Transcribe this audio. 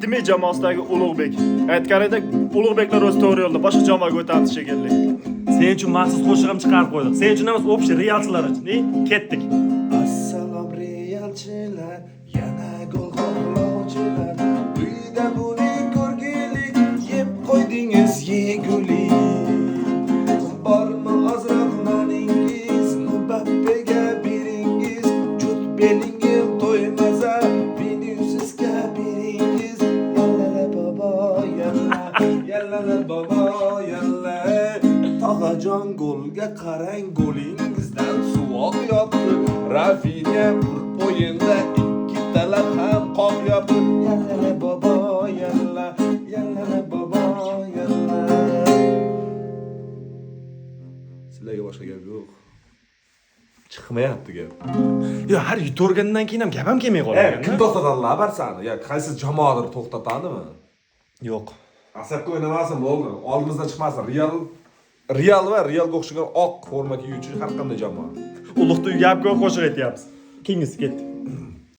Yigitimi jamoasidagi Ulug'bek. Aytganidek, Ulug'beklar o'z to'g'ri yo'lda boshqa jamoaga o'tadi shekilli. Sen uchun maxsus qo'shiq ham chiqarib qo'ydik. Sen uchun emas, общий realchilar uchun. Ketdik. Assalom realchilar, yana gol xohlovchilar. Uyda buni ko'rgilik, yeb qo'ydingiz yegulik. Bormi ozroq noningiz, Mbappega beringiz. Jut belingim to'ymaza, Viniciusga beringiz. Yallala bobo, yallala bobo, yalla. Tog'ajon golga qarang, golingizdan suvoq yopdi. Rafinha o'yinda ikki talab ham qoq yopdi. Yallala bobo, yallala bobo, yalla. Sizlarga boshqa gap yo'q. Chiqmayapti gap. Yo, har yutorgandan keyin ham gap ham kelmay Kim qolgan. to'xtatadilar barsani? Ya qaysi jamoadir to'xtatadimi? Yo'q. Asabga o'ynamasin bo'ldi. Oldimizdan chiqmasin. Real va Realga o'xshagan oq forma kiyuvchi har qanday jamoa. Ulug'da gapga qo'shiq aytyapsiz. Keyingisi ketdi.